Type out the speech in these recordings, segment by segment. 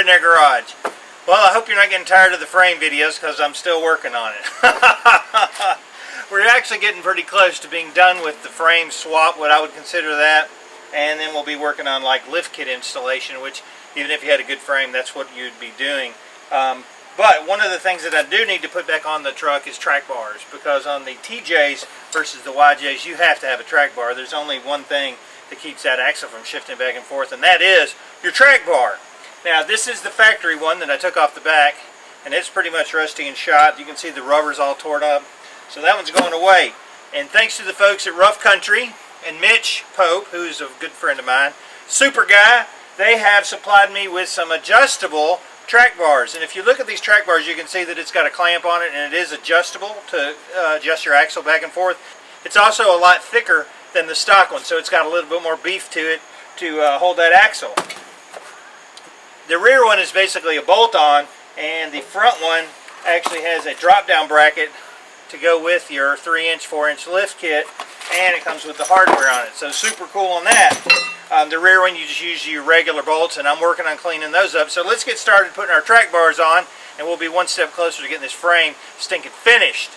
in their garage. Well, I hope you're not getting tired of the frame videos because I'm still working on it. We're actually getting pretty close to being done with the frame swap, what I would consider that. And then we'll be working on like lift kit installation, which even if you had a good frame, that's what you'd be doing. But one of the things that I do need to put back on the truck is track bars, because on the TJs versus the YJs, you have to have a track bar. There's only one thing that keeps that axle from shifting back and forth, and that is your track bar. Now, this is the factory one that I took off the back, and it's pretty much rusty and shot. You can see the rubber's all torn up. So that one's going away. And thanks to the folks at Rough Country and Mitch Pope, who's a good friend of mine, super guy, they have supplied me with some adjustable track bars. And if you look at these track bars, you can see that it's got a clamp on it, and it is adjustable to adjust your axle back and forth. It's also a lot thicker than the stock one, so it's got a little bit more beef to it to hold that axle. The rear one is basically a bolt-on, and the front one actually has a drop-down bracket to go with your 3-inch, 4-inch lift kit, and it comes with the hardware on it. So super cool on that. The rear one, you just use your regular bolts, and I'm working on cleaning those up. So let's get started putting our track bars on, and we'll be one step closer to getting this frame stinking finished.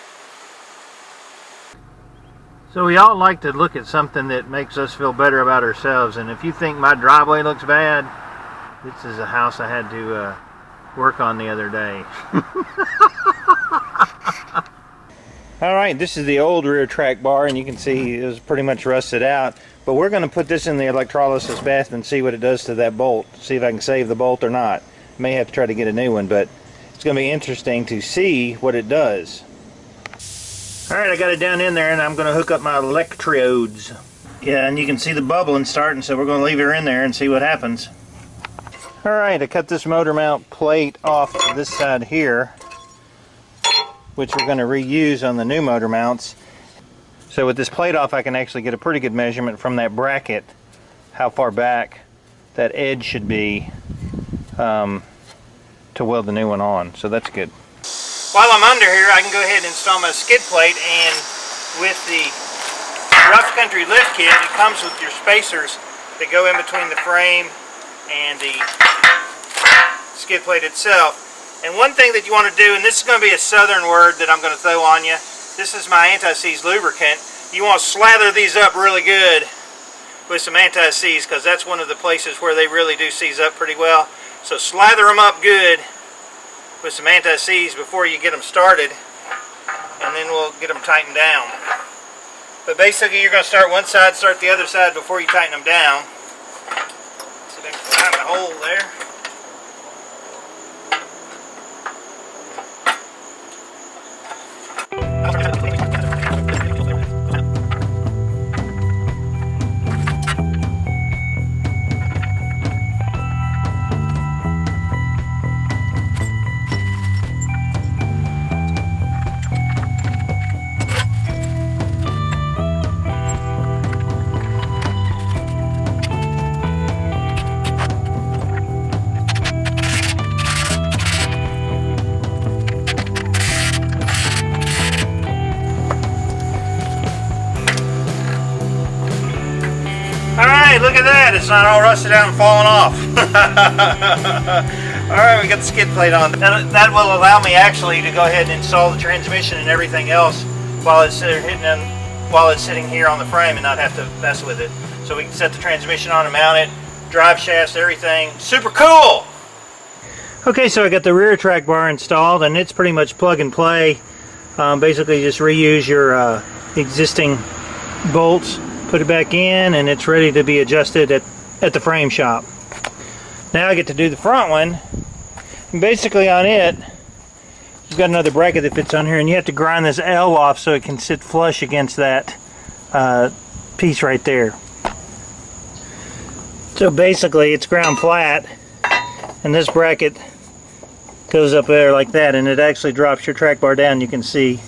So we all like to look at something that makes us feel better about ourselves, and if you think my driveway looks bad, this is a house I had to work on the other day. Alright, this is the old rear track bar, and you can see it was pretty much rusted out. But we're going to put this in the electrolysis bath and see what it does to that bolt. See if I can save the bolt or not. May have to try to get a new one, but it's going to be interesting to see what it does. Alright, I got it down in there, and I'm going to hook up my electrodes. Yeah, and you can see the bubbling starting, so we're going to leave her in there and see what happens. Alright, I cut this motor mount plate off to this side here, which we're going to reuse on the new motor mounts. So with this plate off, I can actually get a pretty good measurement from that bracket how far back that edge should be to weld the new one on. So that's good. While I'm under here, I can go ahead and install my skid plate, and with the Rough Country lift kit, it comes with your spacers that go in between the frame and the skid plate itself. And one thing that you want to do, and this is going to be a southern word that I'm going to throw on you, this is my anti-seize lubricant. You want to slather these up really good with some anti-seize, because that's one of the places where they really do seize up pretty well. So slather them up good with some anti-seize before you get them started, and then we'll get them tightened down. But basically you're going to start one side, start the other side before you tighten them down. So I can find a hole there. Alright, look at that. It's not all rusted out and falling off. Alright, we got the skid plate on. That will allow me actually to go ahead and install the transmission and everything else while it's sitting here on the frame and not have to mess with it. So we can set the transmission on and mount it, drive shafts, everything. Super cool! Okay, so I got the rear track bar installed, and it's pretty much plug and play. Basically just reuse your existing bolts, put it back in, and it's ready to be adjusted at the frame shop. Now I get to do the front one, and basically on it, you've got another bracket that fits on here, and you have to grind this L off so it can sit flush against that piece right there. So basically it's ground flat, and this bracket goes up there like that, and it actually drops your track bar down, you can see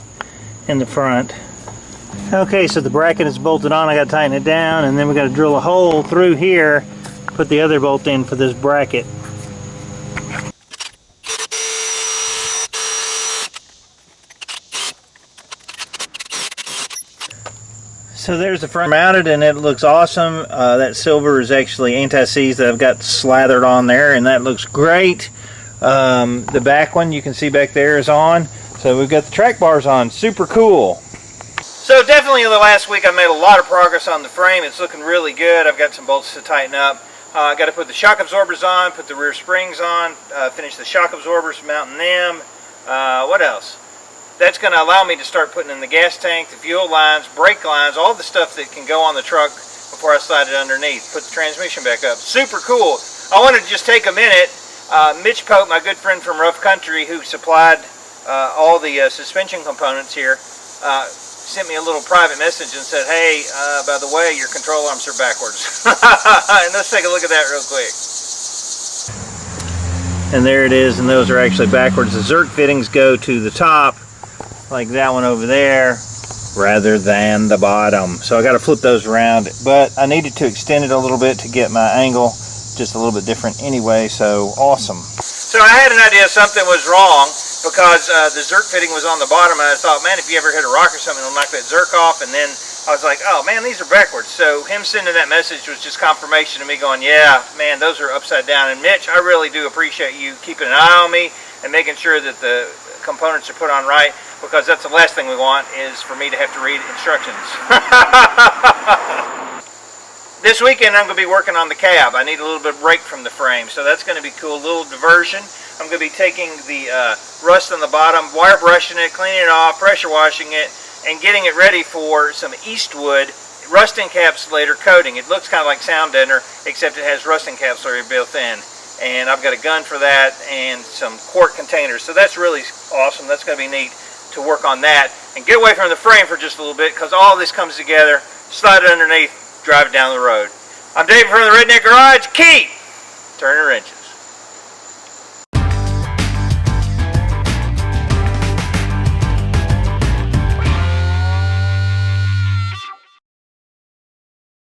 in the front. Okay, so the bracket is bolted on. I got to tighten it down, and then we got to drill a hole through here, put the other bolt in for this bracket. So there's the front mounted, and it looks awesome. That silver is actually anti-seize that I've got slathered on there, and that looks great. The back one you can see back there is on. So we've got the track bars on. Super cool. So definitely in the last week I made a lot of progress on the frame. It's looking really good. I've got some bolts to tighten up. I got to put the shock absorbers on, put the rear springs on, finish the shock absorbers, mounting them. What else? That's going to allow me to start putting in the gas tank, the fuel lines, brake lines, all the stuff that can go on the truck before I slide it underneath. Put the transmission back up. Super cool. I wanted to just take a minute. Mitch, my good friend from Rough Country, who supplied all the suspension components here, sent me a little private message and said, hey, by the way, your control arms are backwards. And let's take a look at that real quick. And there it is, and those are actually backwards. The Zerk fittings go to the top, like that one over there, rather than the bottom. So I got to flip those around, but I needed to extend it a little bit to get my angle just a little bit different anyway, so awesome. So I had an idea something was wrong because the Zerk fitting was on the bottom, and I thought, man, if you ever hit a rock or something, it'll knock that Zerk off. And then I was like, oh man, these are backwards. So him sending that message was just confirmation to me going, yeah, man, those are upside down. And Mitch, I really do appreciate you keeping an eye on me and making sure that the components are put on right, because that's the last thing we want is for me to have to read instructions. This weekend I'm going to be working on the cab. I need a little bit of break from the frame, so that's going to be cool. A little diversion. I'm going to be taking the rust on the bottom, wire brushing it, cleaning it off, pressure washing it, and getting it ready for some Eastwood rust encapsulator coating. It looks kind of like Sound Deadener, except it has rust encapsulator built in. And I've got a gun for that and some quart containers. So that's really awesome. That's going to be neat to work on that and get away from the frame for just a little bit, because all this comes together, slide it underneath, drive it down the road. I'm Dave from the Redneck Garage. Keep turning wrenches.